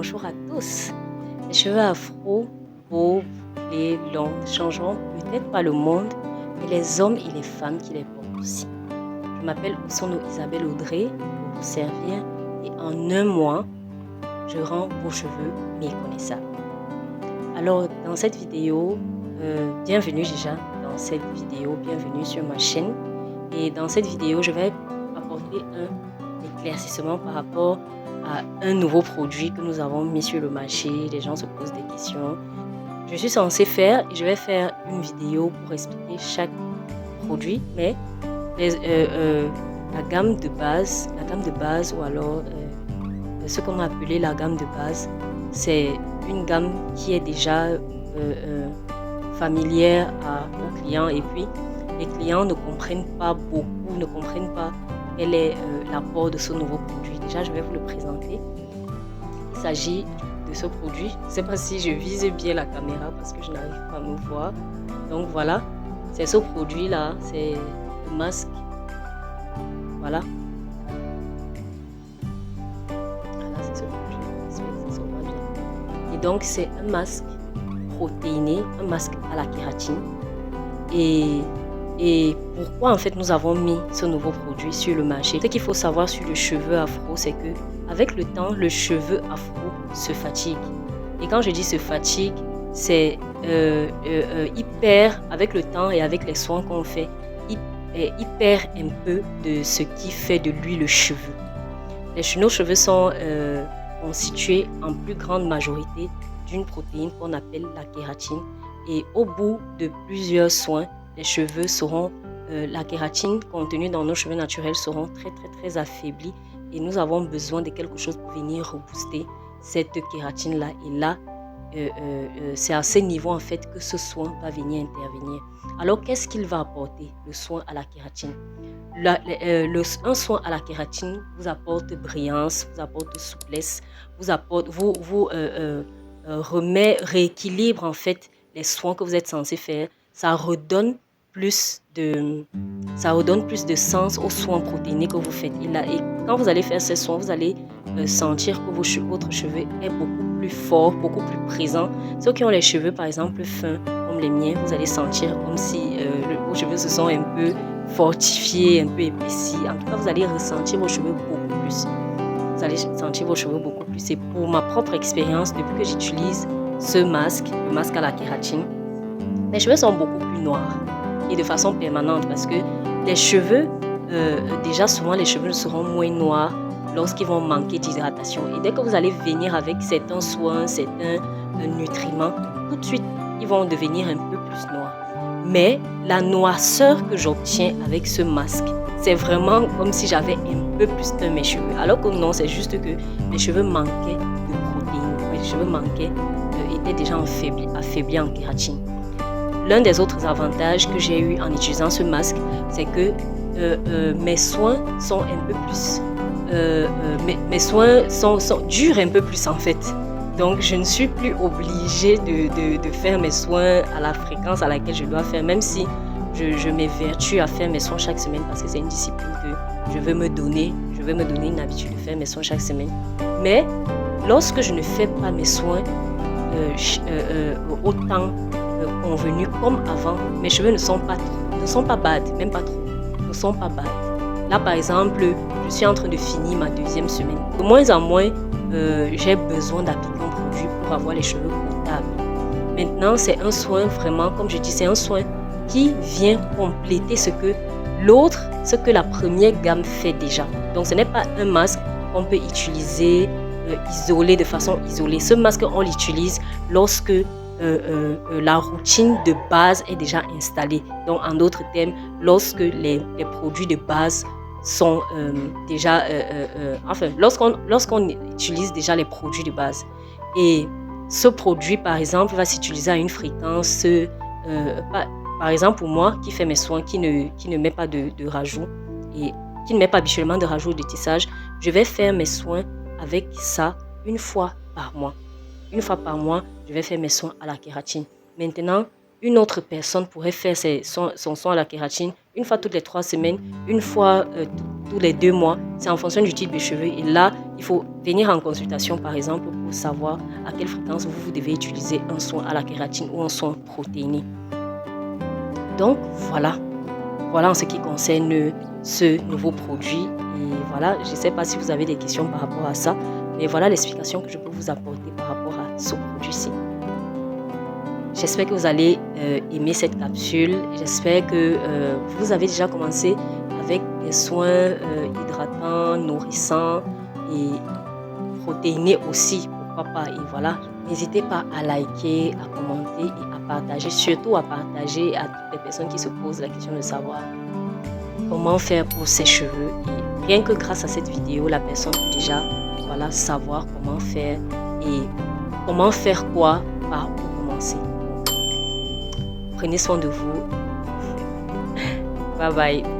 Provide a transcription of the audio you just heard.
bonjour à tous. Les cheveux afro, beaux, bouclés, longs, ne changeront peut-être pas le monde, mais les hommes et les femmes qui les portent aussi. Je m'appelle Osono Isabelle Audrey pour vous servir et en un mois, je rends vos cheveux méconnaissables. Alors, dans cette vidéo, bienvenue déjà dans cette vidéo, bienvenue sur ma chaîne. Et dans cette vidéo, je vais apporter un éclaircissement par rapport à un nouveau produit que nous avons mis sur le marché. Les gens se posent des questions. Je suis censée faire et je vais faire une vidéo pour expliquer chaque produit, mais la gamme de base ou alors ce qu'on a appelé la gamme de base, c'est une gamme qui est déjà familière aux clients, et puis les clients ne comprennent pas beaucoup, ne comprennent pas quel est l'apport de ce nouveau produit. Déjà, je vais vous le présenter. Il s'agit de ce produit. Je ne sais pas si je vise bien la caméra parce que je n'arrive pas à me voir. Donc voilà, c'est ce produit-là, c'est le masque. Voilà. Voilà, c'est ce produit. J'espère que ça se voit bien. Et donc, c'est un masque protéiné, un masque à la kératine. Et pourquoi en fait nous avons mis ce nouveau produit sur le marché? Ce qu'il faut savoir sur le cheveu afro, c'est que avec le temps, le cheveu afro se fatigue. Et quand je dis se fatigue, c'est il perd avec le temps et avec les soins qu'on fait, il perd un peu de ce qui fait de lui le cheveu. Nos cheveux sont constitués en plus grande majorité d'une protéine qu'on appelle la kératine. Et au bout de plusieurs soins, les cheveux seront, la kératine contenue dans nos cheveux naturels seront très affaiblis, et nous avons besoin de quelque chose pour venir rebooster cette kératine là. Et là, c'est à ce niveau en fait que ce soin va venir intervenir. Alors qu'est-ce qu'il va apporter, le soin à la kératine? Un soin à la kératine vous apporte brillance, vous apporte souplesse, rééquilibre en fait les soins que vous êtes censé faire. Ça redonne plus de sens aux soins protéinés que vous faites. Et quand vous allez faire ces soins, vous allez sentir que votre cheveu est beaucoup plus fort, beaucoup plus présent. Ceux qui ont les cheveux par exemple fins comme les miens, vous allez sentir comme si vos cheveux se sont un peu fortifiés, un peu épaissis. En tout cas, vous allez ressentir vos cheveux beaucoup plus. Vous allez sentir vos cheveux beaucoup plus. Et pour ma propre expérience, depuis que j'utilise ce masque, le masque à la kératine, mes cheveux sont beaucoup plus noirs et de façon permanente, parce que les cheveux, déjà souvent les cheveux seront moins noirs lorsqu'ils vont manquer d'hydratation. Et dès que vous allez venir avec certains soins, certains nutriments, tout de suite, ils vont devenir un peu plus noirs. Mais la noirceur que j'obtiens avec ce masque, c'est vraiment comme si j'avais un peu plus teint mes cheveux. Alors que non, c'est juste que mes cheveux manquaient de protéines. Mes cheveux étaient déjà affaiblis en kératine. L'un des autres avantages que j'ai eu en utilisant ce masque, c'est que mes soins sont un peu plus... mes soins durent un peu plus en fait. Donc je ne suis plus obligée de faire mes soins à la fréquence à laquelle je dois faire, même si je m'évertue à faire mes soins chaque semaine, parce que c'est une discipline que je veux me donner. Je veux me donner une habitude de faire mes soins chaque semaine. Mais lorsque je ne fais pas mes soins autant convenu comme avant, mes cheveux ne sont pas bad, même pas trop, ne sont pas bad. Là par exemple, je suis en train de finir ma deuxième semaine. De moins en moins, j'ai besoin d'appliquer un produit pour avoir les cheveux potables. Maintenant, c'est un soin vraiment, comme je dis, c'est un soin qui vient compléter ce que la première gamme fait déjà. Donc ce n'est pas un masque qu'on peut utiliser isolé, de façon isolée. Ce masque, on l'utilise lorsque la routine de base est déjà installée. Donc en d'autres termes, lorsque les produits de base sont déjà lorsqu'on utilise déjà les produits de base, et ce produit par exemple va s'utiliser à une fréquence par exemple pour moi qui fais mes soins, qui ne met pas de rajout et qui ne met pas habituellement de rajout de tissage, je vais faire mes soins avec ça une fois par mois. Une fois par mois, je vais faire mes soins à la kératine. Maintenant, une autre personne pourrait faire son soin à la kératine une fois toutes les 3 semaines, une fois tous les 2 mois. C'est en fonction du type de cheveux. Et là, il faut venir en consultation, par exemple, pour savoir à quelle fréquence vous devez utiliser un soin à la kératine ou un soin protéiné. Donc, voilà en ce qui concerne ce nouveau produit. Et voilà, je ne sais pas si vous avez des questions par rapport à ça, mais voilà l'explication que je peux vous apporter par rapport à ce produit-ci. J'espère que vous allez aimer cette capsule. J'espère que vous avez déjà commencé avec des soins hydratants, nourrissants et protéinés aussi, pourquoi pas. Et voilà, n'hésitez pas à liker, à commenter et à partager, surtout à partager à toutes les personnes qui se posent la question de savoir comment faire pour ses cheveux. Et rien que grâce à cette vidéo, la personne peut déjà savoir comment faire et comment faire quoi, par où commencer. Prenez soin de vous. Bye bye.